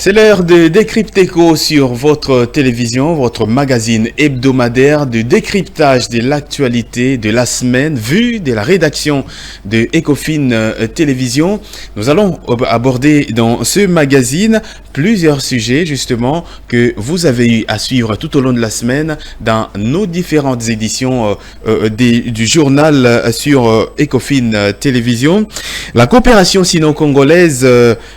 C'est l'heure de Décrypteco sur votre télévision, votre magazine hebdomadaire de décryptage de l'actualité de la semaine, vue de la rédaction de Ecofin Télévision. Nous allons aborder dans ce magazine plusieurs sujets justement que vous avez eu à suivre tout au long de la semaine dans nos différentes éditions du journal sur Ecofin Télévision. La coopération sino-congolaise,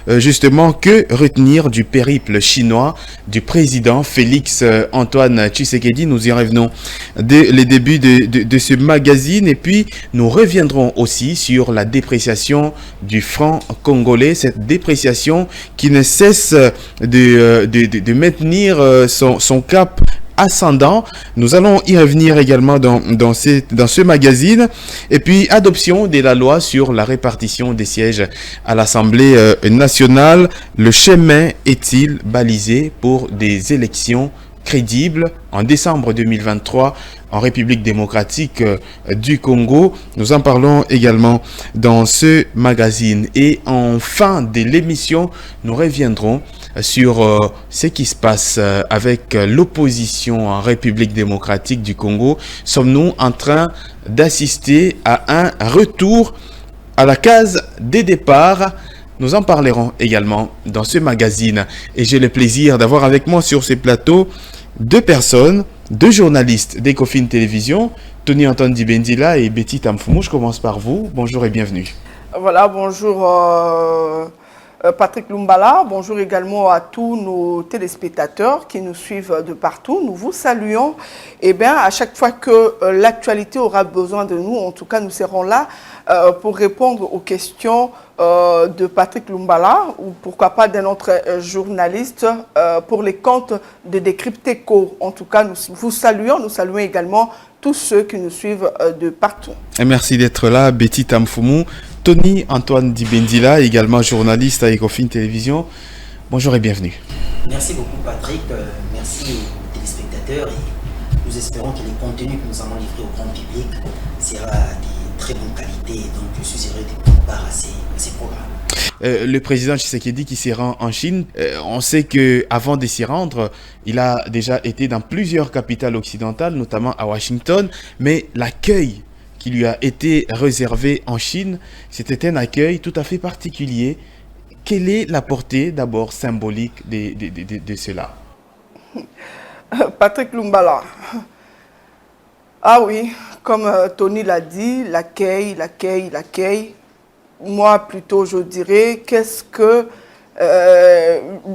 justement, que retenir du périple chinois du président Félix Antoine Tshisekedi. Nous y revenons dès le début de ce magazine et puis nous reviendrons aussi sur la dépréciation du franc congolais, cette dépréciation qui ne cesse de maintenir son cap ascendant. Nous allons y revenir également dans ce magazine. Et puis, adoption de la loi sur la répartition des sièges à l'Assemblée nationale. Le chemin est-il balisé pour des élections crédibles en décembre 2023 en République démocratique du Congo? Nous en parlons également dans ce magazine. Et en fin de l'émission, nous reviendrons sur ce qui se passe avec l'opposition en République démocratique du Congo. Sommes-nous en train d'assister à un retour à la case des départs? Nous en parlerons également dans ce magazine. Et j'ai le plaisir d'avoir avec moi sur ce plateau deux personnes, deux journalistes d'Ecofin Télévision, Tony Antoine Dibendila et Betty Tamfumu. Je commence par vous. Bonjour et bienvenue. Voilà, bonjour Patrick Lumbala. Bonjour également à tous nos téléspectateurs qui nous suivent de partout. Nous vous saluons. Et bien, à chaque fois que l'actualité aura besoin de nous, en tout cas, nous serons là pour répondre aux questions de Patrick Lumbala ou pourquoi pas d'un autre journaliste pour les comptes de Décrypteco. En tout cas, nous vous saluons. Nous saluons également tous ceux qui nous suivent de partout. Et merci d'être là, Betty Tamfumu. Tony Antoine Dibendila, également journaliste à Ecofin Télévision. Bonjour et bienvenue. Merci beaucoup Patrick, merci aux téléspectateurs et nous espérons que les contenus que nous allons livrer au grand public sera de très bonne qualité. Donc je suis heureux de prendre part à ces programmes. Le président Tshisekedi qui s'y rend en Chine, on sait qu'avant de s'y rendre, il a déjà été dans plusieurs capitales occidentales, notamment à Washington, mais l'accueil qui lui a été réservé en Chine, c'était un accueil tout à fait particulier. Quelle est la portée d'abord symbolique de cela? Patrick Lumbala. Ah oui, comme Tony l'a dit, l'accueil. Moi, plutôt, je dirais, qu'est-ce que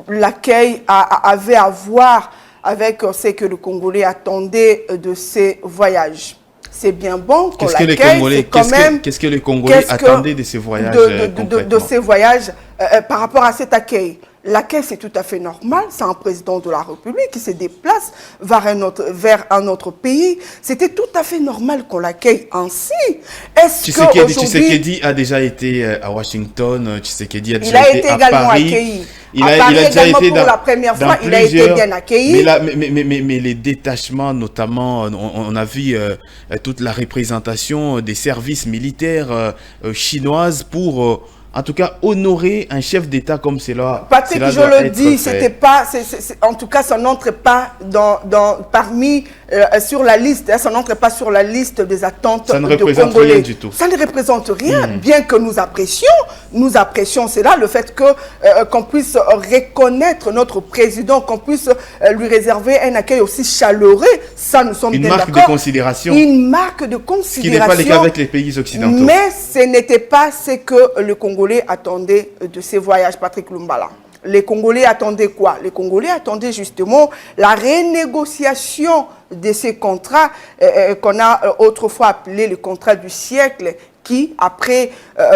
l'accueil avait à voir avec ce que le Congolais attendait de ses voyages? C'est bien bon qu'on l'accueille. Qu'est-ce que les Congolais attendaient de ces voyages de ces voyages par rapport à cet accueil? L'accueil, c'est tout à fait normal. C'est un président de la République qui se déplace vers un autre pays. C'était tout à fait normal qu'on l'accueille ainsi. Tshisekedi a déjà été à Washington. Tshisekedi a déjà été à également Paris. Accueilli. Il a déjà été pour la première fois, il a été bien accueilli. Mais les détachements, notamment, on a vu toute la représentation des services militaires chinoises pour en tout cas, honorer un chef d'État comme cela. Patrick, je le dis, c'était pas, en tout cas, ça n'entre pas sur la liste, ça n'entre pas sur la liste des attentes de Congolais. Ça ne représente rien du tout. Ça ne représente rien, bien que nous apprécions cela, le fait qu'on puisse reconnaître notre président, qu'on puisse lui réserver un accueil aussi chaleureux, ça nous sommes bien d'accord. Une marque de considération. Une marque de considération. Ce qui n'est pas le cas avec les pays occidentaux. Mais ce n'était pas ce que le Congolais attendaient de ces voyages, Patrick Lumbala. Les Congolais attendaient quoi? Les Congolais attendaient justement la renégociation de ces contrats qu'on a autrefois appelés le contrat du siècle, qui, après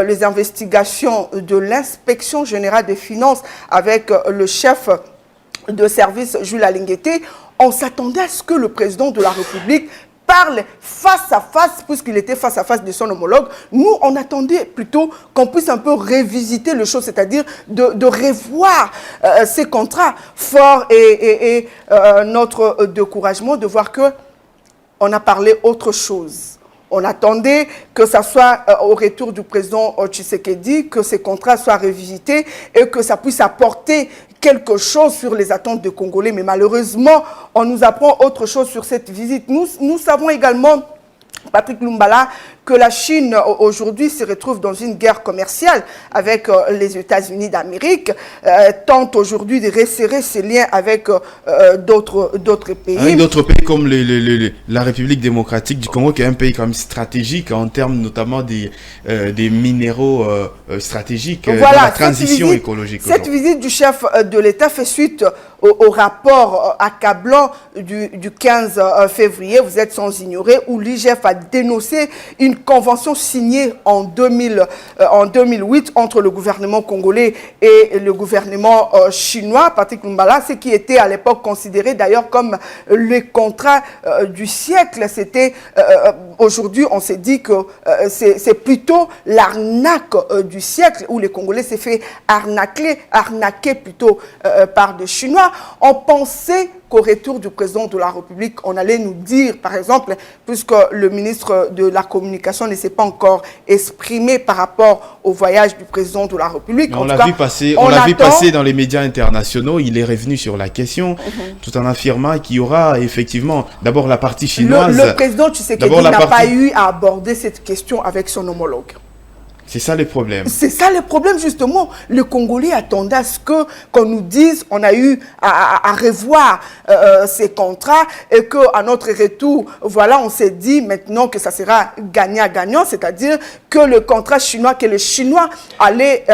les investigations de l'inspection générale des finances avec le chef de service Jules Alingueté, on s'attendait à ce que le président de la République parle face à face, puisqu'il était face à face de son homologue. Nous, on attendait plutôt qu'on puisse un peu révisiter les choses, c'est-à-dire de revoir ces contrats forts et notre découragement de voir qu'on a parlé autre chose. On attendait que ça soit au retour du président Tshisekedi, que ces contrats soient revisités et que ça puisse apporter quelque chose sur les attentes des Congolais, mais malheureusement, on nous apprend autre chose sur cette visite. Nous savons également, Patrick Lumbala, que la Chine aujourd'hui se retrouve dans une guerre commerciale avec les États-Unis d'Amérique, tente aujourd'hui de resserrer ses liens avec d'autres pays. Avec d'autres pays comme la République démocratique du Congo, qui est un pays quand même stratégique en termes notamment des minéraux stratégiques dans la transition écologique. Cette visite du chef de l'État fait suite au rapport accablant du 15 février, vous êtes sans ignorer, où l'IGF a dénoncé une convention signée en 2008 entre le gouvernement congolais et le gouvernement chinois, Patrick Lumbala, ce qui était à l'époque considéré d'ailleurs comme le contrat du siècle. C'était aujourd'hui, on s'est dit que c'est plutôt l'arnaque du siècle, où les Congolais s'est fait arnaquer plutôt par des Chinois. On pensait qu'au retour du président de la République, on allait nous dire, par exemple, puisque le ministre de la Communication ne s'est pas encore exprimé par rapport au voyage du président de la République. On l'a vu passer dans les médias internationaux, il est revenu sur la question, tout en affirmant qu'il y aura effectivement d'abord la partie chinoise. Le président Tshisekedi n'a pas eu à aborder cette question avec son homologue. C'est ça le problème. C'est ça le problème, justement. Le Congolais attendait à ce qu'on nous dise, on a eu à revoir ces contrats et qu'à notre retour, voilà, on s'est dit maintenant que ça sera gagnant-gagnant, c'est-à-dire que le contrat chinois, que les Chinois allaient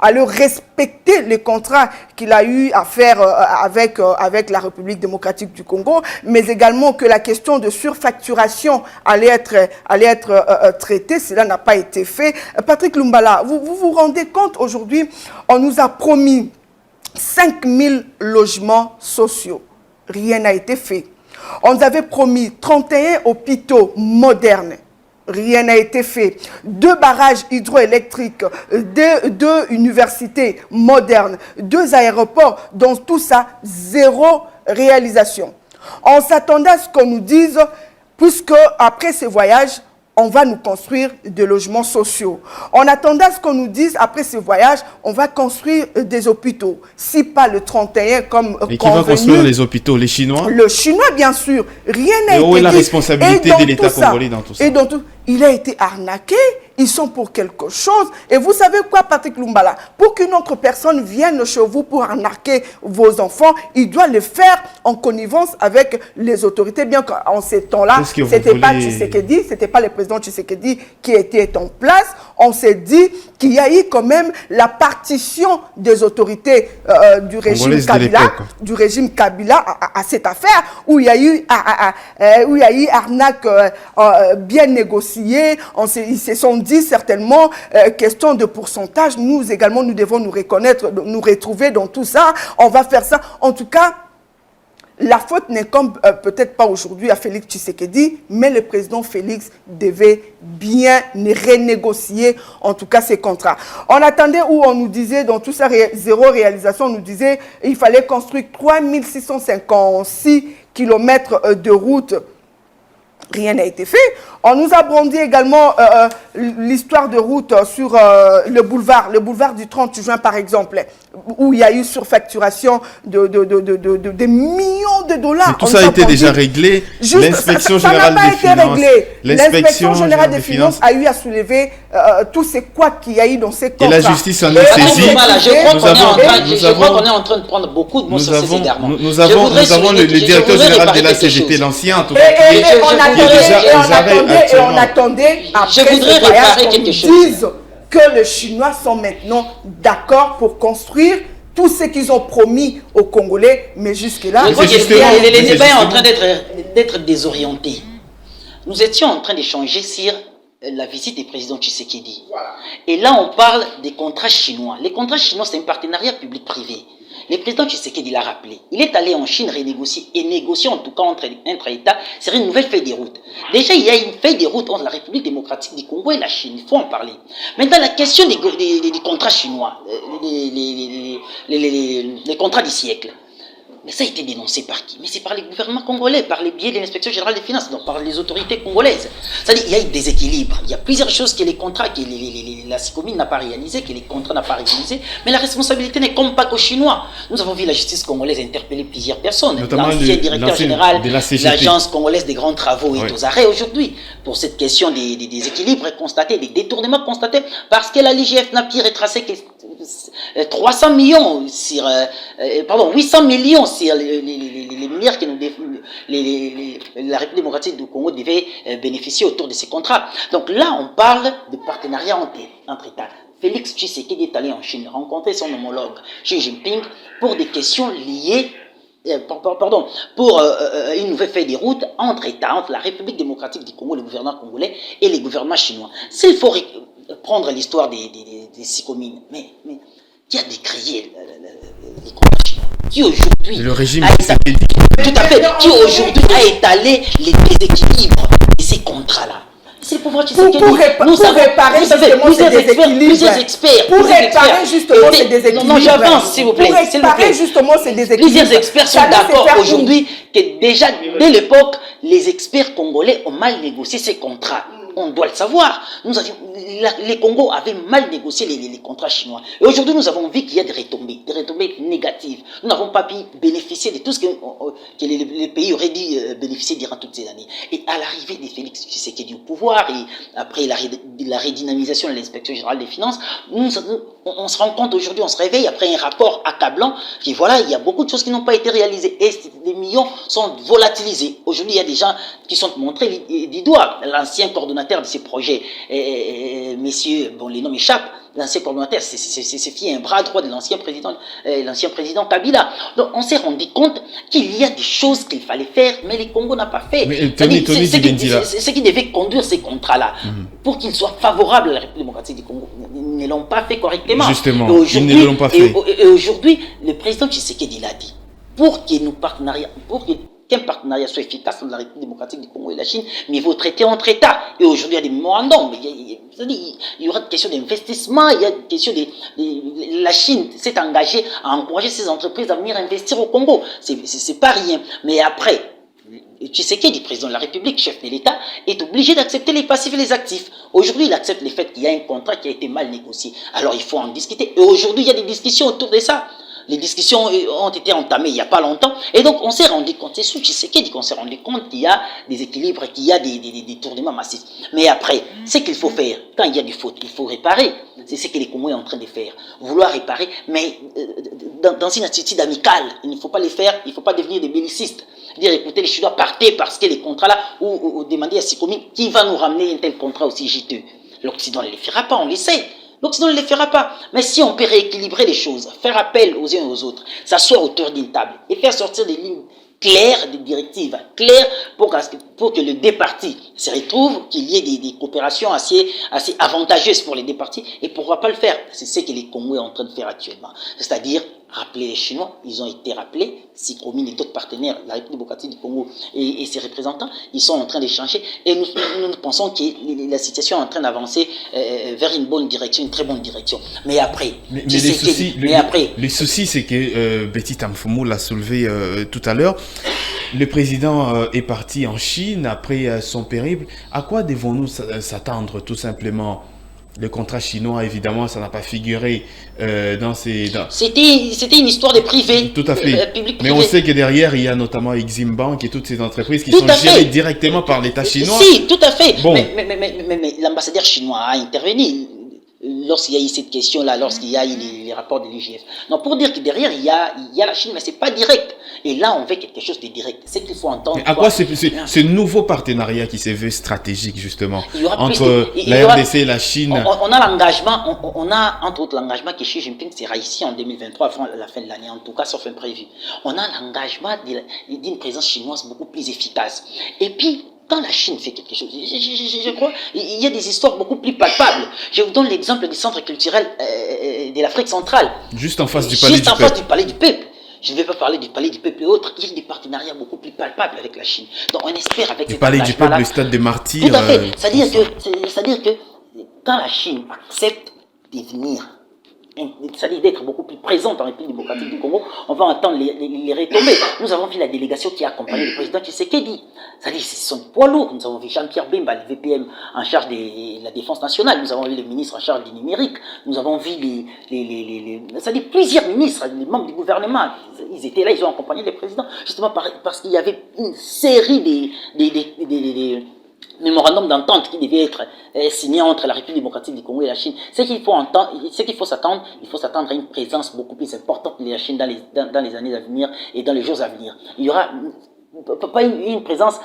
respecter les contrats qu'il a eu à faire avec la République démocratique du Congo, mais également que la question de surfacturation allait être traitée. Cela n'a pas été fait. Patrick Lumbala, vous vous rendez compte aujourd'hui, on nous a promis 5000 logements sociaux. Rien n'a été fait. On nous avait promis 31 hôpitaux modernes. Rien n'a été fait. 2 barrages hydroélectriques, 2 universités modernes, 2 aéroports, dans tout ça, 0 réalisation. On s'attendait à ce qu'on nous dise, puisque après ces voyages, on va nous construire des logements sociaux. On attendait à ce qu'on nous dise, après ce voyage, on va construire des hôpitaux. Si pas le 31 comme et qui va construire les hôpitaux? Les Chinois? Le Chinois, bien sûr. Rien n'a été dit. Et où est la responsabilité de l'État congolais dans tout ça? Et dans tout, il a été arnaqué. Ils sont pour quelque chose. Et vous savez quoi, Patrick Lumbala? Pour qu'une autre personne vienne chez vous pour arnaquer vos enfants, il doit le faire en connivence avec les autorités. Bien qu'en ces temps-là, ce n'était pas Tshisekedi, ce n'était pas le président Tshisekedi qui était en place. On s'est dit qu'il y a eu quand même la partition des autorités du régime Kabila à cette affaire, où il y a eu arnaque bien négociée. Ils se sont dit certainement, question de pourcentage, nous également, nous devons nous reconnaître, nous retrouver dans tout ça, on va faire ça. En tout cas, la faute n'est comme peut-être pas aujourd'hui à Félix Tshisekedi, mais le président Félix devait bien renégocier en tout cas ses contrats. On attendait où on nous disait, dans tout ça, 0 réalisation, on nous disait il fallait construire 3656 kilomètres de route. Rien n'a été fait. On nous a brandi également l'histoire de route sur le boulevard du 30 juin par exemple, où il y a eu surfacturation de millions de dollars. Mais tout ça a été déjà réglé. L'inspection générale des finances. L'inspection générale des finances a eu à soulever tous ces couacs qu'il y a eu dans ces contrats. Et la justice en est saisie. Je crois qu'on est en train de prendre beaucoup de mots sur ces égarements. Nous avons le directeur général de la CGT, l'ancien en tout cas. Et on attendait après ce voyage qu'on nous dise que les Chinois sont maintenant d'accord pour construire tout ce qu'ils ont promis aux Congolais, mais jusque-là... Les débats sont en train d'être désorientés. Nous étions en train d'échanger sur la visite du président Tshisekedi. Voilà. Et là, on parle des contrats chinois. Les contrats chinois, c'est un partenariat public-privé. Le président Tshisekedi l'a rappelé. Il est allé en Chine renégocier, et négocier en tout cas entre États, c'est une nouvelle feuille de route. Déjà, il y a une feuille de route entre la République démocratique du Congo et la Chine. Il faut en parler. Maintenant, la question des contrats chinois, les contrats du siècle. Mais ça a été dénoncé par qui? Mais c'est par les gouvernements congolais, par les biais de l'inspection générale des finances, donc par les autorités congolaises. C'est-à-dire qu'il y a eu des équilibres. Il y a plusieurs choses que les contrats, que la SICOMIN n'a pas réalisé, que les contrats n'ont pas réalisé. Mais la responsabilité n'est comme pas qu'aux Chinois. Nous avons vu la justice congolaise interpeller plusieurs personnes. L'ancien directeur général de l'Agence congolaise des grands travaux est aux arrêts aujourd'hui pour cette question des équilibres constatés, des détournements constatés, parce que la l'IGF n'a pu retracer que 300 millions sur, 800 millions sur les milliards que la République démocratique du Congo devait bénéficier autour de ces contrats. Donc là, on parle de partenariat entre États. Félix Tshisekedi est allé en Chine rencontrer son homologue Xi Jinping pour des questions liées pour une nouvelle feuille de route entre États, entre la République démocratique du Congo, le gouvernement congolais et les gouvernements chinois. S'il faut prendre l'histoire des SICOMIN, mais qui a décrié les contrats chinois, qui aujourd'hui le régime qui aujourd'hui a étalé les déséquilibres de ces contrats-là. C'est le pouvoir Tshisekedi. Pour réparer justement ces déséquilibres. Plusieurs experts. Pour réparer justement ces déséquilibres. Non, j'avance, s'il vous plaît. Pour réparer justement ces déséquilibres. Plusieurs experts sont d'accord aujourd'hui que déjà, dès l'époque, les experts congolais ont mal négocié ces contrats. On doit le savoir. Les Congos avaient mal négocié les contrats chinois. Et aujourd'hui, nous avons vu qu'il y a des retombées négatives. Nous n'avons pas pu bénéficier de tout ce que les pays auraient dû bénéficier durant toutes ces années. Et à l'arrivée de Félix Tshisekedi au pouvoir, et après la redynamisation de l'inspection générale des finances, on se rend compte aujourd'hui, on se réveille après un rapport accablant, qui voilà, il y a beaucoup de choses qui n'ont pas été réalisées. Et des millions sont volatilisés. Aujourd'hui, il y a des gens qui sont montrés du doigt. L'ancien coordonnateur de ces projets, messieurs, bon, les noms m'échappent, l'ancien coordonnateur, c'est un bras droit de l'ancien président Kabila. Donc, on s'est rendu compte qu'il y a des choses qu'il fallait faire, mais les Congo n'a pas fait. Ce qui devait conduire ces contrats-là, pour qu'ils soient favorables à la République démocratique du Congo, ils ne l'ont pas fait correctement. Justement, ils ne l'ont pas fait. Et aujourd'hui, le président Tshisekedi l'a dit, pour qu'un partenariat soit efficace entre la République démocratique du Congo et la Chine, mais il faut traiter entre États. Et aujourd'hui, il y a des mémorandums. Il y aura des questions d'investissement, il y a des questions la Chine s'est engagée à encourager ses entreprises à venir investir au Congo. C'est pas rien. Mais après, Tshisekedi, président de la République, chef de l'État, est obligé d'accepter les passifs et les actifs. Aujourd'hui, il accepte le fait qu'il y a un contrat qui a été mal négocié. Alors, il faut en discuter. Et aujourd'hui, il y a des discussions autour de ça. Les discussions ont été entamées il n'y a pas longtemps. Et donc, on s'est rendu compte, c'est sous Tshisekedi qu'on s'est rendu compte qu'il y a des équilibres, qu'il y a des tournements massifs. Mais après, ce qu'il faut faire, quand il y a des fautes, il faut réparer. C'est ce que les Congolais sont en train de faire. Vouloir réparer, mais dans une attitude amicale. Il ne faut pas les faire, il ne faut pas devenir des bellicistes. Dire, écoutez, les Chinois, partez parce que les contrats-là, ou demander à SICOMIN qui va nous ramener un tel contrat aussi juteux. L'Occident ne le fera pas, on le sait. L'Occident ne le fera pas. Mais si on peut rééquilibrer les choses, faire appel aux uns et aux autres, s'asseoir autour d'une table et faire sortir des lignes claires, des directives claires pour que les deux parties se retrouvent, qu'il y ait des coopérations assez avantageuses pour les deux parties, et pourquoi pas le faire? C'est ce que les Congolais sont en train de faire actuellement. C'est-à-dire rappeler les Chinois, ils ont été rappelés, SICOMIN et d'autres partenaires, la République démocratique du Congo et ses représentants, ils sont en train d'échanger, et nous pensons que la situation est en train d'avancer vers une bonne direction, une très bonne direction. Mais après, le souci, c'est que Betty Tamfumu l'a soulevé tout à l'heure. Le président est parti en Chine après son périple. À quoi devons-nous s'attendre, tout simplement? Le contrat chinois, évidemment, ça n'a pas figuré dans ces... C'était une histoire de privé. Tout à fait. Mais on sait que derrière, il y a notamment Exim Bank et toutes ces entreprises qui sont gérées directement par l'État chinois. Si, tout à fait. Bon. Mais l'ambassadeur chinois a intervenu lorsqu'il y a eu cette question-là, lorsqu'il y a eu les rapports de l'IGF. Donc, pour dire que derrière, il y a la Chine, mais ce n'est pas direct. Et là, on veut quelque chose de direct. C'est qu'il faut entendre. Mais à quoi ce nouveau partenariat qui s'est vu stratégique, justement, entre la RDC et la Chine? On a l'engagement, on a entre autres l'engagement que Xi Jinping sera ici en 2023, avant la fin de l'année, en tout cas, sauf imprévu. On a l'engagement d'une présence chinoise beaucoup plus efficace. Et puis, quand la Chine fait quelque chose, je crois, il y a des histoires beaucoup plus palpables. Je vous donne l'exemple du centre culturel de l'Afrique centrale. Juste en face du palais du peuple. Juste en face du palais du peuple. Je ne vais pas parler du palais du peuple et autres. Il y a des partenariats beaucoup plus palpables avec la Chine. Donc on espère avec le palais du peuple, le stade des martyrs. Tout à fait. C'est-à-dire que quand la Chine accepte de venir c'est-à-dire d'être beaucoup plus présente en République démocratique du Congo, on va entendre les retombées. Nous avons vu la délégation qui a accompagné le président Tshisekedi. C'est-à-dire ce sont poids lourds. Nous avons vu Jean-Pierre Bemba, le VPM en charge de la défense nationale. Nous avons vu le ministre en charge du numérique. Nous avons vu c'est-à-dire plusieurs ministres, les membres du gouvernement. Ils étaient là, ils ont accompagné le président, justement parce qu'il y avait une série des mémorandum d'entente qui devait être signé entre la République démocratique du Congo et la Chine. Ce qu'il faut s'attendre à une présence beaucoup plus importante de la Chine dans les années à venir et dans les jours à venir. Il y aura pas une présence,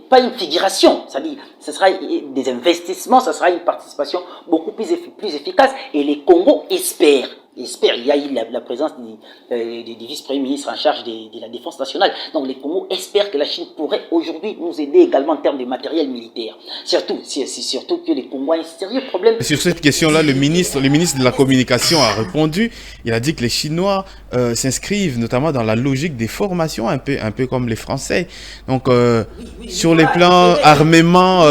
pas une figuration, c'est-à-dire ce sera des investissements, ce sera une participation beaucoup plus efficace et les Congos espèrent. Il y a eu la présence du vice-premier ministre en charge de la défense nationale. Donc les Congos espèrent que la Chine pourrait aujourd'hui nous aider également en termes de matériel militaire. Surtout que les Congos ont un sérieux problème. Sur cette question-là, le ministre de la Communication a répondu. Il a dit que les Chinois s'inscrivent notamment dans la logique des formations, un peu comme les Français. Donc sur les plans armement,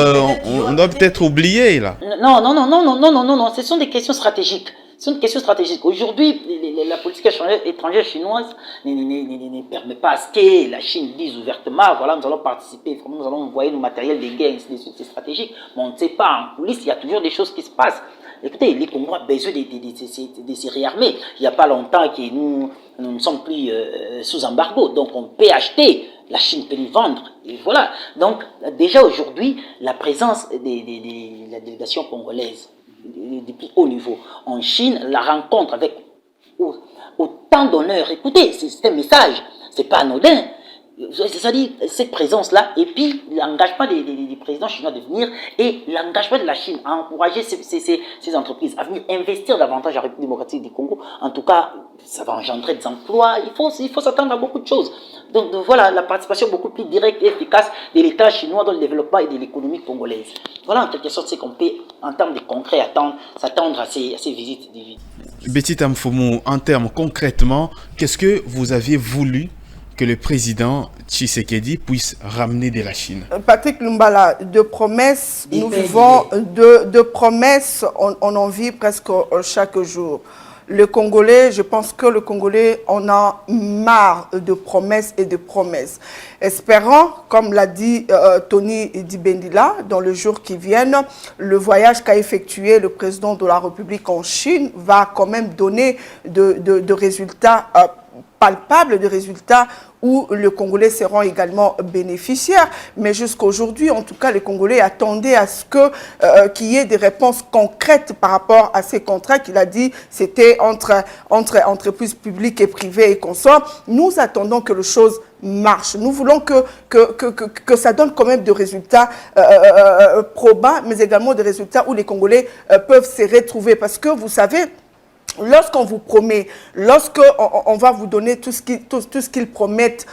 on doit peut-être oublier là. Non, ce sont des questions stratégiques. C'est une question stratégique. Aujourd'hui, la politique étrangère chinoise ne permet pas à ce que la Chine dise ouvertement, voilà, nous allons participer, nous allons envoyer nos matériels de guerre, ainsi de suite, c'est stratégique. Mais on ne sait pas, en coulisses, il y a toujours des choses qui se passent. Écoutez, les Congolais ont besoin de se réarmer. Il n'y a pas longtemps que nous ne sommes plus sous embargo, donc on peut acheter, la Chine peut nous vendre, et voilà. Donc, déjà aujourd'hui, la présence de la délégation congolaise, du plus haut niveau en Chine, la rencontre avec autant d'honneur. Écoutez, c'est un message, c'est pas anodin. C'est-à-dire cette présence-là, et puis l'engagement des présidents chinois de venir et l'engagement de la Chine à encourager ces entreprises à venir investir davantage en République démocratique du Congo. En tout cas, ça va engendrer des emplois. Il faut s'attendre à beaucoup de choses. Donc voilà, la participation beaucoup plus directe et efficace de l'État chinois dans le développement et de l'économie congolaise. Voilà en quelque sorte ce qu'on peut, en termes de concret, s'attendre à ces visites. Betty Tamfumu, en termes concrètement, qu'est-ce que vous aviez voulu que le président Tshisekedi puisse ramener de la Chine? Patrick Lumbala, de promesses, nous vivons de promesses, on en vit presque chaque jour. Le Congolais, je pense que le Congolais en a marre de promesses et de promesses. Espérant, comme l'a dit Tony Dibendila, dans le jour qui viennent, le voyage qu'a effectué le président de la République en Chine va quand même donner de résultats palpables, de résultats où les Congolais seront également bénéficiaires. Mais jusqu'à aujourd'hui, en tout cas, les Congolais attendaient à ce qu'il y ait des réponses concrètes par rapport à ces contrats qu'il a dit, c'était entre entreprises publiques et privées et consorts. Nous attendons que les choses marchent. Nous voulons que ça donne quand même des résultats probants, mais également des résultats où les Congolais peuvent se retrouver. Parce que vous savez, lorsqu'on vous promet, lorsqu'on va vous donner tout ce qu'ils promettent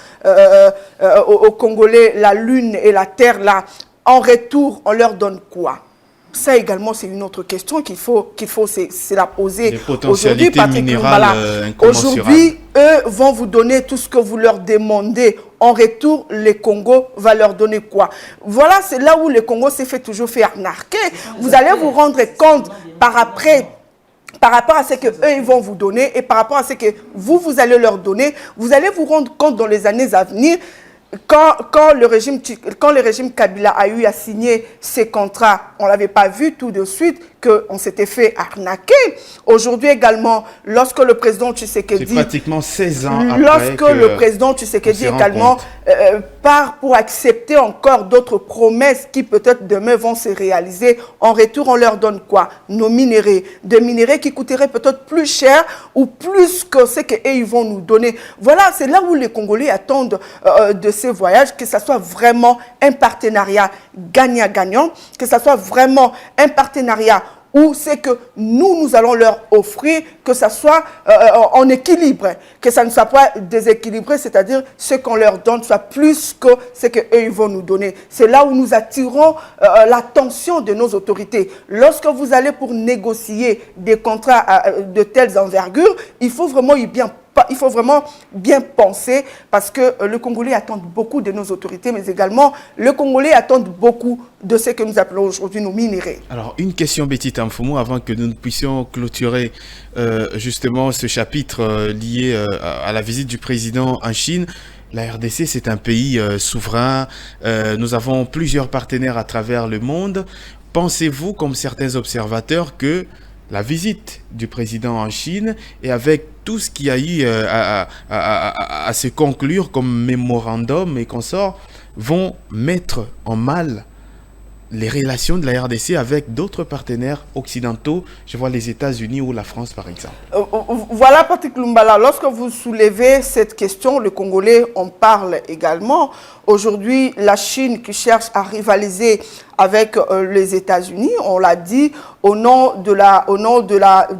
aux Congolais, la lune et la terre, là, en retour, on leur donne quoi? Ça également, c'est une autre question qu'il faut se la poser aujourd'hui. Aujourd'hui, eux vont vous donner tout ce que vous leur demandez. En retour, les Congos va leur donner quoi? Voilà, c'est là où le Congo s'est toujours fait arnaquer. Vous allez vous rendre compte par rapport à ce qu'eux ils vont vous donner et par rapport à ce que vous allez leur donner, vous allez vous rendre compte dans les années à venir, quand le régime Kabila a eu à signer ces contrats, on ne l'avait pas vu tout de suite qu'on s'était fait arnaquer. Aujourd'hui également, lorsque le président Tshisekedi... C'est pratiquement 16 ans après lorsque le président Tshisekedi également part pour accepter encore d'autres promesses qui peut-être demain vont se réaliser, en retour on leur donne quoi? Nos minéraux. Des minéraux qui coûteraient peut-être plus cher ou plus que ce qu'ils vont nous donner. Voilà, c'est là où les Congolais attendent de ces voyages, que ce soit vraiment un partenariat gagnant-gagnant, que ce soit vraiment un partenariat où c'est que nous allons leur offrir, que ça soit en équilibre, que ça ne soit pas déséquilibré, c'est-à-dire ce qu'on leur donne soit plus que ce qu'eux ils vont nous donner. C'est là où nous attirons l'attention de nos autorités. Lorsque vous allez pour négocier des contrats de telles envergures, il faut vraiment y bien il faut vraiment bien penser parce que le Congolais attend beaucoup de nos autorités, mais également le Congolais attend beaucoup de ce que nous appelons aujourd'hui nos minéraux. Alors, une question, Betty Tamfumo, avant que nous puissions clôturer justement ce chapitre lié à la visite du président en Chine. La RDC, c'est un pays souverain. Nous avons plusieurs partenaires à travers le monde. Pensez-vous, comme certains observateurs, que la visite du président en Chine et avec tout ce qu'il y a eu à se conclure comme mémorandum et consorts vont mettre en mal les relations de la RDC avec d'autres partenaires occidentaux, je vois les États-Unis ou la France par exemple? Voilà, Patrick Lumbala, lorsque vous soulevez cette question, le Congolais en parle également. Aujourd'hui, la Chine qui cherche à rivaliser avec les États-Unis, on l'a dit, au nom de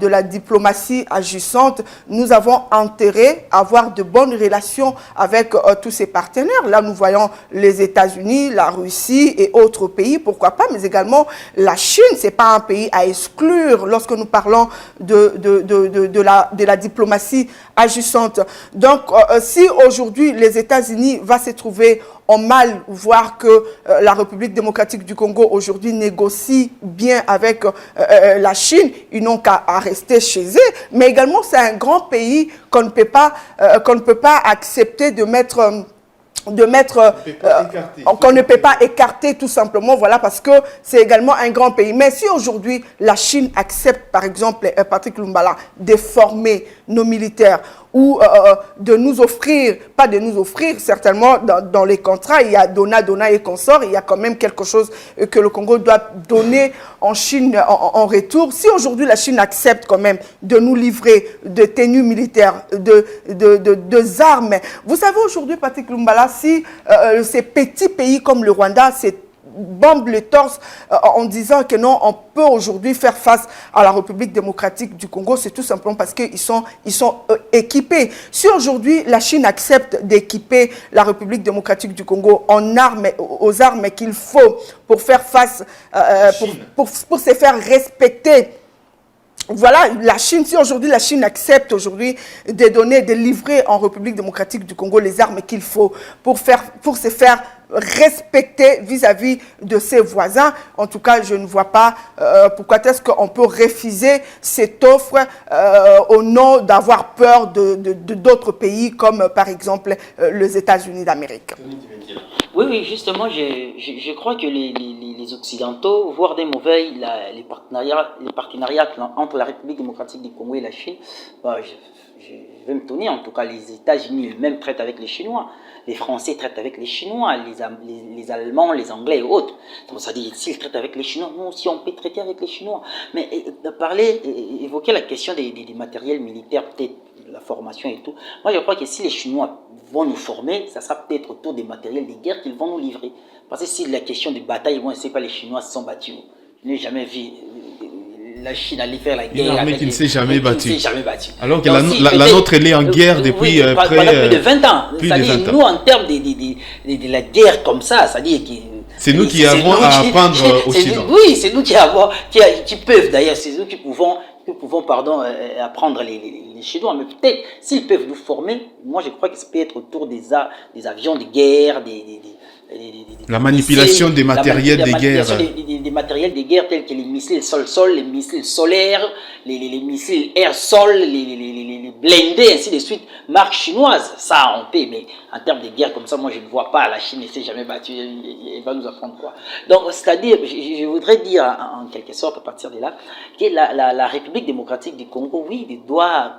la diplomatie agissante, nous avons intérêt à avoir de bonnes relations avec tous ces partenaires. Là, nous voyons les États-Unis, la Russie et autres pays, pourquoi pas, mais également la Chine, ce n'est pas un pays à exclure lorsque nous parlons de la diplomatie agissante. Donc, si aujourd'hui les États-Unis vont se trouver en mal, voir que la République démocratique du Congo aujourd'hui négocie bien avec la Chine, ils n'ont qu'à rester chez eux. Mais également, c'est un grand pays qu'on ne peut pas accepter de mettre qu'on ne peut pas écarter tout simplement, voilà, parce que c'est également un grand pays. Mais si aujourd'hui la Chine accepte, par exemple, Patrick Lumbala, de former nos militaires ou de nous offrir, pas de nous offrir, certainement dans les contrats, il y a dona et consort, il y a quand même quelque chose que le Congo doit donner en Chine en retour. Si aujourd'hui la Chine accepte quand même de nous livrer de tenues militaires, de armes, vous savez aujourd'hui, Patrick Lumbala, si ces petits pays comme le Rwanda, c'est bombe le torse en disant que non, on peut aujourd'hui faire face à la République démocratique du Congo, c'est tout simplement parce qu'ils sont équipés. Si aujourd'hui la Chine accepte d'équiper la République démocratique du Congo en armes, aux armes qu'il faut pour faire face, pour se faire respecter. Voilà, la Chine, si aujourd'hui la Chine accepte aujourd'hui de livrer en République démocratique du Congo les armes qu'il faut pour se faire respecter vis-à-vis de ses voisins, en tout cas, je ne vois pas pourquoi est-ce qu'on peut refuser cette offre au nom d'avoir peur d'autres pays comme par exemple les États-Unis d'Amérique. Oui, justement, je crois que les Occidentaux, voire des mauvais, les partenariats entre la République démocratique du Congo et la Chine, je vais me tourner, en tout cas, les États-Unis eux-mêmes traitent avec les Chinois, les Français traitent avec les Chinois, les Allemands, les Anglais et autres. Donc, ça dit, s'ils traitent avec les Chinois, nous aussi, on peut traiter avec les Chinois. Mais évoquer la question des matériels militaires, peut-être la formation et tout, moi, je crois que si les Chinois vont nous former, ça sera peut-être autour des matériels de guerre qu'ils vont nous livrer. Parce que si la question des batailles, moi, je ne sais pas, les Chinois se sont battus. Je n'ai jamais vu la Chine aller faire la guerre. Une armée qui ne s'est jamais battue. Alors que donc, la nôtre, elle est en guerre depuis plus de 20 ans. C'est-à-dire, nous, en termes de la guerre comme ça, c'est-à-dire que c'est nous qui avons à apprendre au Chinois. Oui, c'est nous qui peuvent d'ailleurs, c'est nous qui pouvons apprendre les Chinois. Mais peut-être, s'ils peuvent nous former, moi je crois que ça peut être autour des avions de guerre, la manipulation des matériels de guerre. Des matériels de guerre tels que les missiles sol-sol, les missiles solaires, les missiles air-sol, les blindés, ainsi de suite, marque chinoise. Ça, on peut, mais en termes de guerre comme ça, moi je ne vois pas. La Chine ne s'est jamais battue, elle va nous apprendre quoi. Donc, c'est-à-dire, je voudrais dire en quelque sorte, à partir de là, que la République démocratique du Congo, oui, doit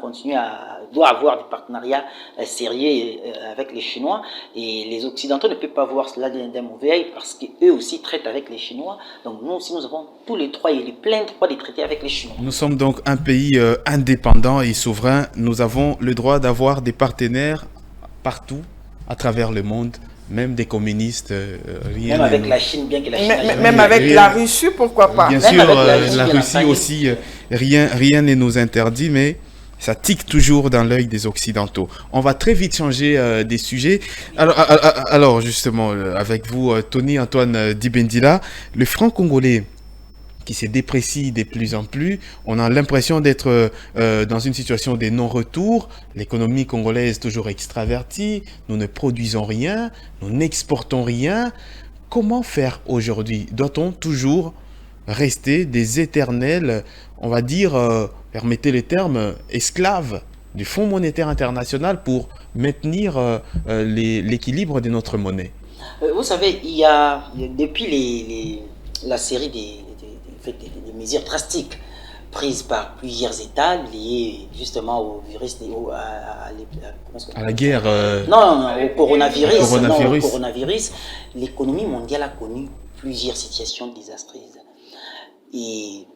avoir des partenariats sérieux avec les Chinois, et les Occidentaux ne peuvent pas voir cela d'un mauvais œil parce qu'eux aussi traitent avec les Chinois. Donc nous aussi, nous avons tous les trois et les pleins droits de traiter avec les Chinois. Nous sommes donc un pays indépendant et souverain. Nous avons le droit d'avoir des partenaires partout à travers le monde, même des communistes. Même avec la Chine, bien que la Chine... Même avec la Russie, pourquoi pas. Bien sûr, la Russie aussi, rien ne nous interdit, mais ça tique toujours dans l'œil des Occidentaux. On va très vite changer des sujets. Alors justement, avec vous, Tony Antoine Dibendila, le franc congolais qui se déprécie de plus en plus. On a l'impression d'être dans une situation de non-retour. L'économie congolaise est toujours extravertie. Nous ne produisons rien, nous n'exportons rien. Comment faire aujourd'hui? Doit-on toujours rester des éternels, on va dire, permettez le terme, esclaves du Fonds monétaire international pour maintenir l'équilibre de notre monnaie? Vous savez, il y a depuis la série des mesures drastiques prises par plusieurs États liées justement au virus, à la guerre. Au coronavirus, l'économie mondiale a connu plusieurs situations désastreuses. Et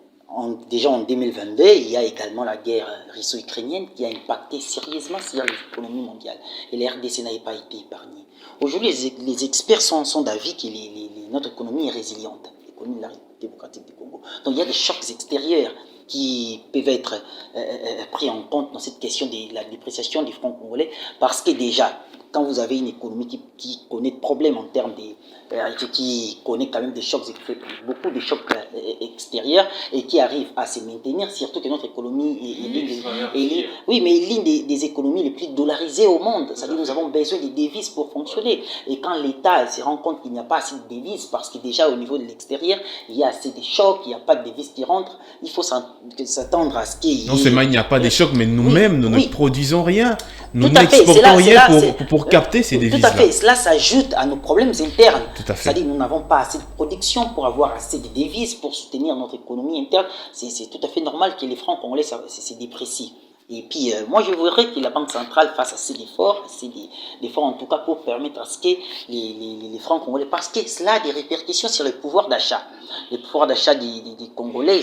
déjà en 2022, il y a également la guerre russo-ukrainienne qui a impacté sérieusement sur l'économie mondiale. Et la RDC n'a pas été épargnée. Aujourd'hui, les experts sont d'avis que notre économie est résiliente, l'économie de la République démocratique du Congo. Donc il y a des chocs extérieurs qui peuvent être pris en compte dans cette question de la dépréciation du franc congolais, parce que déjà, quand vous avez une économie qui connaît des problèmes en termes qui connaît quand même des chocs, beaucoup de chocs extérieurs et qui arrive à se maintenir, surtout que notre économie est l'une des économies les plus dollarisées au monde. C'est-à-dire que nous avons besoin de devises pour fonctionner. Et quand l'État se rend compte qu'il n'y a pas assez de devises, parce que déjà au niveau de l'extérieur, il y a assez de chocs, il n'y a pas de devises qui rentrent, il faut s'attendre à ce qu'il y ait... Non seulement il n'y a pas de chocs, mais nous-mêmes, nous ne produisons rien. Nous Tout à fait. n'exportons rien pour capter ces devises-là. Tout à fait. Cela s'ajoute à nos problèmes internes. C'est-à-dire que nous n'avons pas assez de production pour avoir assez de devises pour soutenir notre économie interne. C'est tout à fait normal que les francs congolais se déprécient. Et puis, moi, je voudrais que la Banque centrale fasse assez d'efforts en tout cas pour permettre à ce que les francs congolais, parce que cela a des répercussions sur le pouvoir d'achat. Le pouvoir d'achat des Congolais,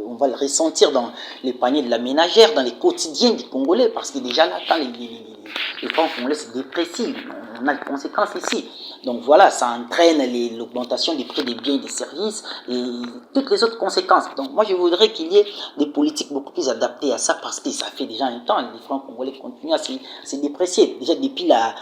on va le ressentir dans les paniers de la ménagère, dans les quotidiens des Congolais, parce que déjà là, quand les francs congolais se déprécient, on a des conséquences ici. Donc voilà, ça entraîne l'augmentation des prix des biens et des services et toutes les autres conséquences. Donc moi je voudrais qu'il y ait des politiques beaucoup plus adaptées à ça, parce que ça fait déjà un temps, les francs congolais continuent à se déprécier. Déjà depuis la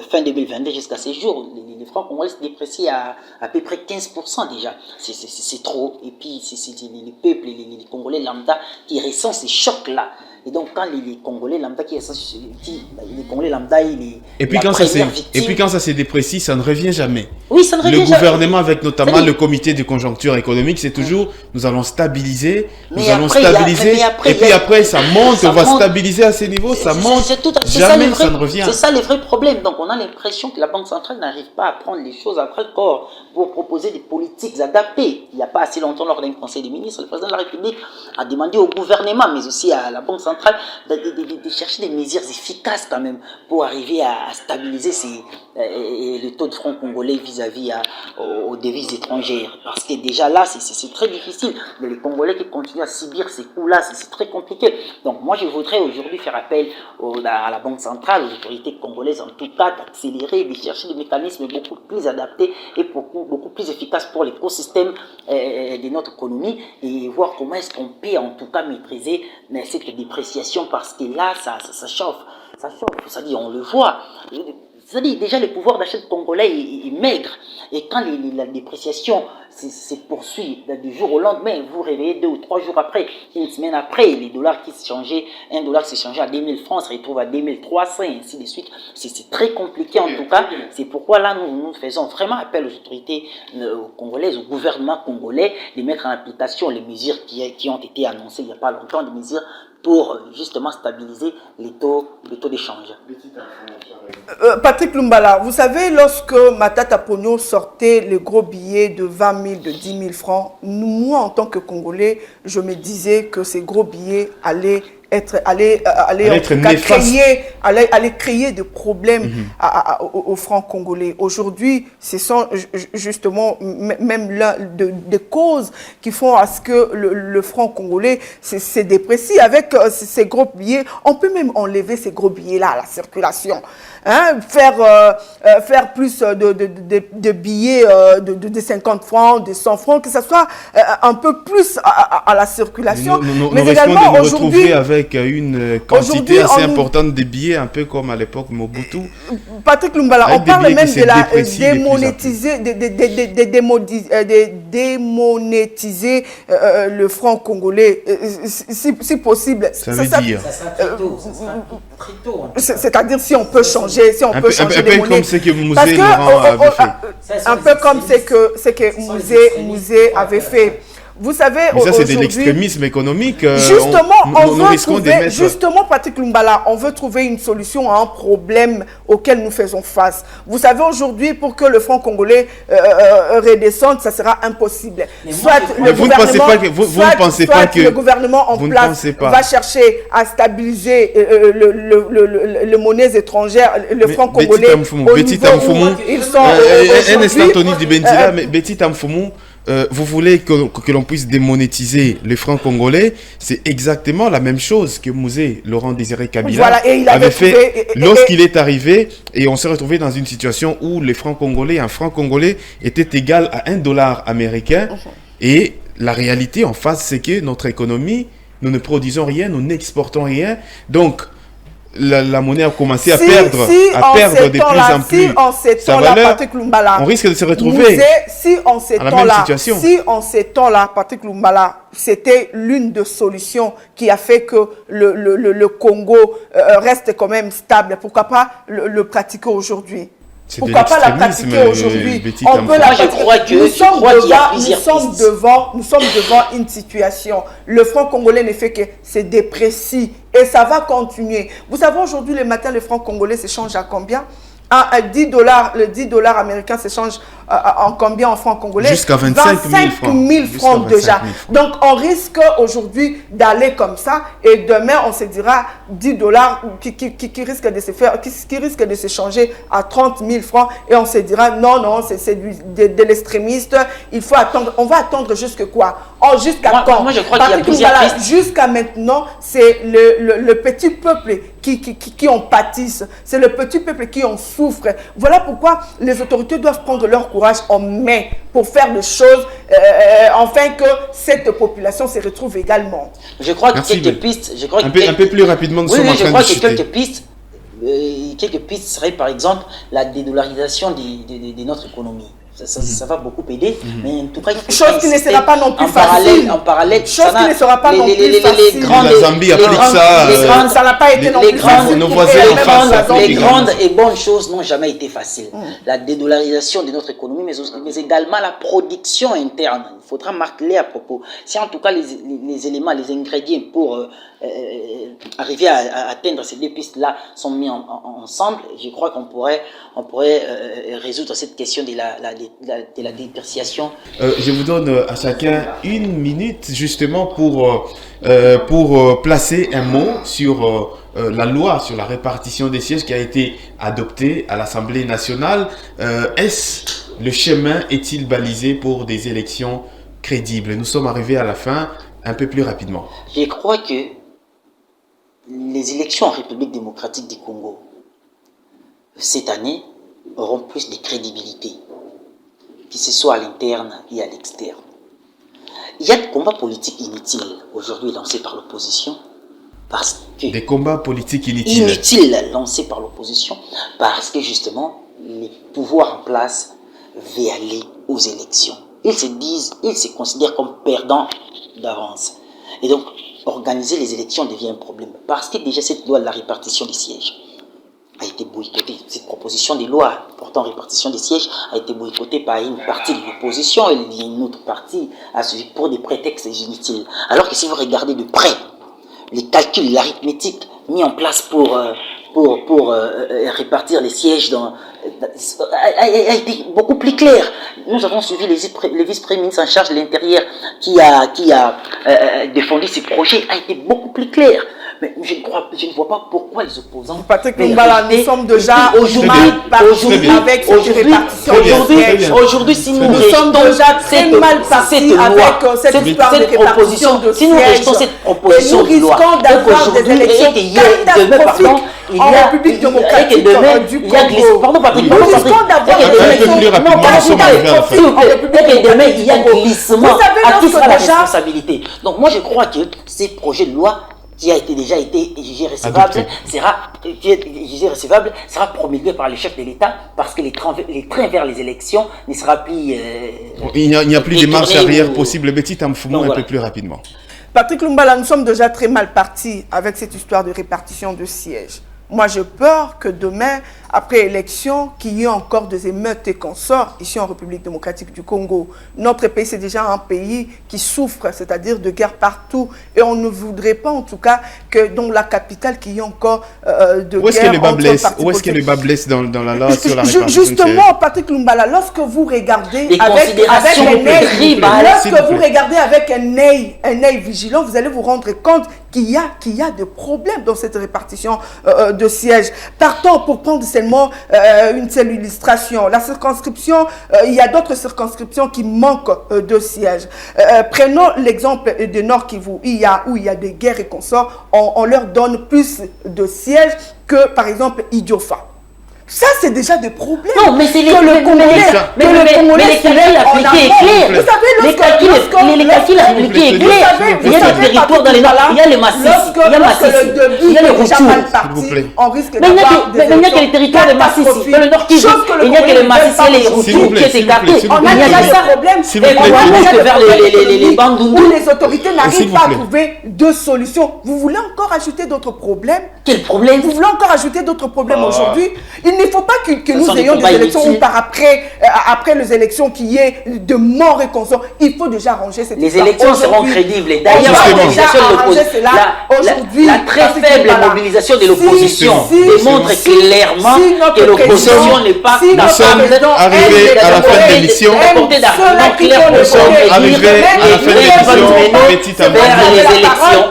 fin 2022 jusqu'à ces jours, les francs congolais se déprécient à peu près 15% déjà. C'est trop. Et puis c'est les peuples, les Congolais lambda qui ressentent ces chocs-là. Et donc quand les Congolais lambda les Congolais lambda, et puis quand ça se déprécie, ça ne revient jamais. Oui, ça ne revient jamais. Le gouvernement, avec notamment le comité de conjoncture économique, c'est toujours nous allons stabiliser, et puis après ça monte, on va stabiliser à ces niveaux, ça monte, jamais ça ne revient. C'est ça le vrai problème. Donc on a l'impression que la Banque centrale n'arrive pas à prendre les choses après le corps pour proposer des politiques adaptées. Il n'y a pas assez longtemps, lors d'un conseil des ministres, le président de la République a demandé au gouvernement, mais aussi à la Banque centrale, de chercher des mesures efficaces quand même pour arriver à stabiliser le taux de franc congolais vis-à-vis aux devises étrangères. Parce que déjà là, c'est très difficile. Les Congolais qui continuent à subir ces coups-là, c'est très compliqué. Donc moi, je voudrais aujourd'hui faire appel à la Banque centrale, aux autorités congolaises en tout cas, d'accélérer, de chercher des mécanismes beaucoup plus adaptés et beaucoup plus efficaces pour l'écosystème de notre économie, et voir comment est-ce qu'on peut en tout cas maîtriser cette dépréciation, parce que là, ça chauffe. Ça chauffe, c'est-à-dire on le voit. C'est-à-dire déjà le pouvoir d'achat congolais est maigre, et quand la dépréciation se poursuit du jour au lendemain, vous réveillez 2 ou 3 jours après, une semaine après, les dollars qui se changeaient, un dollar qui se changeait à 2000 francs se retrouve à 2300 et ainsi de suite. C'est très compliqué en tout cas. C'est pourquoi là nous faisons vraiment appel aux autorités congolaises, au gouvernement congolais, de mettre en application les mesures qui ont été annoncées il n'y a pas longtemps, des mesures pour justement stabiliser les taux d'échange. Patrick Lumbala, vous savez, lorsque Matata Pogno sortait les gros billets de 20 000, de 10 000 francs, moi, en tant que Congolais, je me disais que ces gros billets allaient créer des problèmes aux francs congolais. Aujourd'hui, ce sont justement même l'un des causes qui font à ce que le franc congolais se déprécie. Avec ces gros billets, on peut même enlever ces gros billets-là à la circulation. Hein, faire plus de billets de 50 francs, de 100 francs, que ce soit un peu plus à la circulation. Mais également aujourd'hui, avec une quantité assez on nous- importante de billets, un peu comme à l'époque Mobutu. Patrick Lumbala, Avec on des parle billets même qui de se la déprécient de plus en démonétiser le franc congolais, si possible. Ça veut dire Ça sera très tôt. Ça sera très tôt. En tout cas. C'est-à-dire si on peut changer, si on un peut peu, changer un les peu monnaies. comme ce que Mouzé Parce que, Laurent avait fait. Ça, ce un sont peu les comme ce que extrémistes. Mouzé avait fait. Vous savez, Mais ça, c'est de aujourd'hui, l'extrémisme économique. justement, nous risquons de mettre... justement, Patrick Lumbala, on veut trouver une solution à un problème auquel nous faisons face. Vous savez, aujourd'hui, pour que le franc congolais redescende, ça sera impossible. Mais moi, Soit je- le Vous ne pensez gouvernement, pas que- vous ne pensez pas soit que- le gouvernement en vous ne place pensez pas. va chercher à stabiliser les monnaies étrangères, le franc Betty congolais Tamfumu, au Betty niveau où Tamfumu, ils sont un instant, aujourd'hui. Tony Dibendila, mais Betty Tamfumu, vous voulez que l'on puisse démonétiser le franc congolais, c'est exactement la même chose que Mouzé Laurent Désiré Kabila Voilà, et il avait avait fait trouvé- lorsqu'il est arrivé, et on s'est retrouvé dans une situation où le franc congolais, un franc congolais était égal à $1 américain, et la réalité en face, c'est que notre économie, nous ne produisons rien, nous n'exportons rien, donc la monnaie a commencé à perdre de plus en plus en ces sa temps-là, valeur. Patrick Lumbala, On risque de se retrouver si en ces à la même temps-là, situation. si en ces temps-là, Patrick Lumbala, c'était l'une des solutions qui a fait que le Congo reste quand même stable. Pourquoi pas le pratiquer aujourd'hui? C'est de Pourquoi pas la l'extrémisme, pratiquer aujourd'hui? Betty On Tamfumu. peut la Moi, je pratiquer. crois que- Nous je sommes crois qu'il y a devant- plusieurs pistes. nous sommes devant une situation. Le franc congolais ne fait que se déprécie et ça va continuer. Vous savez, aujourd'hui, le matin, le franc congolais s'échange à combien? À $10, le $10 américain s'échange en combien en francs congolais? Jusqu'à 25 000 francs. Jusqu'à 25 000 Jusqu'à déjà. 25 000 francs. Donc, on risque aujourd'hui d'aller comme ça et demain, on se dira $10 qui risque de se faire, qui risque de se changer à 30 000 francs et on se dira non, c'est de l'extrémiste. Il faut attendre. On va attendre jusqu'à quoi? Jusqu'à quand? Moi, je crois qu'il y a Patrick plusieurs Lumbala, pistes. jusqu'à maintenant, c'est le petit peuple qui en pâtissent. C'est le petit peuple qui en souffre. Voilà pourquoi les autorités doivent prendre leur courage en main pour faire des choses, afin que cette population se retrouve également. Je crois que Merci, quelques Ben. pistes. Je crois que un peu plus rapidement, nous Oui, sommes oui, en je train crois de que chuter. quelques pistes seraient par exemple la dédollarisation de notre économie. Ça va beaucoup aider, mais en tout cas, il faut Chose qui ne insister sera pas non plus en parallèle, facile. en parallèle. Chose ça n'a- qui ne sera pas non plus facile. La Zambie applique ça, Ça n'a pas été non plus facile. nos pour voisins eux, en même face en appliquent Zambie. les également. grandes et bonnes choses n'ont jamais été faciles. La dédollarisation de notre économie, mais également la production interne. Il faudra marquer à propos. Si en tout cas les éléments, les ingrédients pour arriver à atteindre ces deux pistes-là sont mis ensemble, je crois qu'on pourrait résoudre cette question de la dépréciation. Je vous donne à chacun 1 minute justement pour placer un mot sur la loi sur la répartition des sièges qui a été adoptée à l'Assemblée nationale. Le chemin est-il balisé pour des élections crédibles? Nous sommes arrivés à la fin, un peu plus rapidement. Je crois que les élections en République démocratique du Congo cette année auront plus de crédibilité, que ce soit à l'interne et à l'externe. Il y a des combats politiques inutiles aujourd'hui lancés par l'opposition parce que Des combats politiques inutiles. lancés par l'opposition parce que justement les pouvoirs en place veulent aller aux élections. Ils se considèrent comme perdants d'avance. Et donc, organiser les élections devient un problème. Parce que déjà, cette loi de la répartition des sièges a été boycottée. Cette proposition de loi portant répartition des sièges a été boycottée par une partie de l'opposition et une autre partie a suivi pour des prétextes inutiles. Alors que si vous regardez de près les calculs, l'arithmétique mis en place pour répartir les sièges a été beaucoup plus clair. Nous avons suivi les vice-premiers ministres en charge de l'intérieur qui a défendu ces projets, a été beaucoup plus clair. Mais je ne vois pas pourquoi les opposants... Patrick Lumbala, nous sommes déjà aujourd'hui mal partis avec cette répartition des sièges. Aujourd'hui, si nous sommes déjà très mal partis avec cette histoire de répartition de si nous sièges. rejetons cette proposition Et nous de loi, risquons d'avoir des élections catastrophiques en République démocratique du Congo. Pardon, Patrick. Nous risquons d'avoir des élections catastrophiques en République demain, il y a démocratique du Congo. glissement. Vous savez, À qui sera la lorsque déjà... responsabilité? Donc moi, je crois que ces projets de loi qui a déjà été jugé recevable, sera promulgué par le chef de l'État parce que les trains vers les élections ne sera plus... il n'y a plus de marche arrière possible. Betty Tamfoumou, un peu plus rapidement. Patrick Lumbala, nous sommes déjà très mal partis avec cette histoire de répartition de sièges. Moi, j'ai peur que demain, après élection, qu'il y ait encore des émeutes et consorts ici en République démocratique du Congo. Notre pays, c'est déjà un pays qui souffre, c'est-à-dire de guerre partout. Et on ne voudrait pas, en tout cas, que dans la capitale, qu'il y ait encore de Où est-ce guerre que le bas entre blesse? partis Où est-ce que le bas blesse dans la loi sur la politiques. répartition de sièges? Justement, Patrick Lumbala, lorsque vous regardez Des avec considérations un œil, tribales, lorsque s'il vous vous plaît. regardez avec un œil vigilant, vous allez vous rendre compte qu'il y a des problèmes dans cette répartition de sièges. Partons pour prendre seulement une seule illustration. La circonscription, il y a d'autres circonscriptions qui manquent de sièges. Prenons l'exemple de Nord Kivu, où il y a des guerres et consorts, on leur donne plus de sièges que, par exemple, Idiofa. Ça, c'est déjà des problèmes. Non, mais c'est les Congolais calculs appliqués est clair. Vous savez, les calculs appliqués est clair. Il y a des territoires dans les Nord, il y a les Massissi, il y a Massissi, il y a les Rutshuru. On risque Mais il n'y a que les territoires de Massissi. Dans le Nord Kivu, il n'y a que les Massissi et les Rutshuru qui est écarté. On a Il y a déjà que des ça. problèmes. S'il Et vous plaît, on va monter vers les Bandundu. Où les autorités S'il n'arrivent vous pas à plaît. trouver de solutions. Vous voulez encore ajouter d'autres problèmes? Quel problème? Vous voulez encore ajouter d'autres problèmes aujourd'hui? Il ne faut pas que nous sont des ayons des combats élections inutiles. ou par après les élections qu'il y ait de morts et consorts. Il faut déjà arranger cette Les histoire. élections seront Aujourd'hui, crédibles. Et on d'ailleurs, va la Justement. mobilisation de l'opposition, la très faible mobilisation de l'opposition démontre clairement que l'opposition n'est pas Nous sommes arrivés à la fin de l'émission. Nous sommes arrivés à la fin de l'émission. Betty Tamfoumou.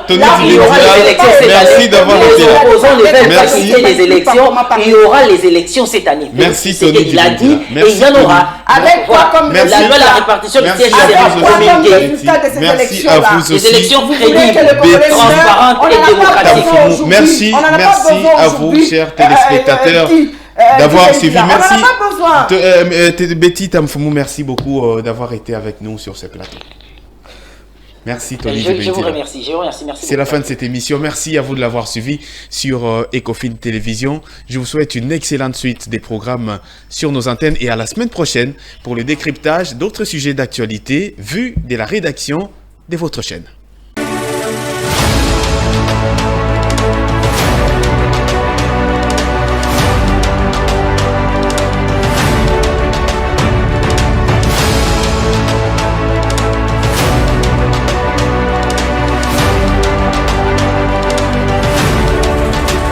Tony Il y aura les élections cette année. Merci d'avoir Les été là. opposants ne veulent pas Merci. quitter les élections. Il y aura les élections cette année. Merci, C'est ce Tony qu'il a dit. Merci, Et il y en aura. Avec quoi comme La Merci. loi de la répartition du Merci siège à sera vous Avec quoi aussi, comme promulguée. résultat de ces Merci à élections-là? vous Des aussi. élections Vous voulez que crédibles, le Congolais meure? transparentes On et n'en a pas démocratiques. besoin aujourd'hui. Merci, On n'en a pas merci besoin à vous, aujourd'hui. chers téléspectateurs, d'avoir suivi. On n'en a Merci. pas besoin. Betty Tamfoumou, merci beaucoup d'avoir été avec nous sur ce plateau. Merci Tony. Je vous remercie. Merci C'est la beaucoup. fin de cette émission. Merci à vous de l'avoir suivi sur Ecofin Télévision. Je vous souhaite une excellente suite des programmes sur nos antennes et à la semaine prochaine pour le décryptage d'autres sujets d'actualité vus de la rédaction de votre chaîne.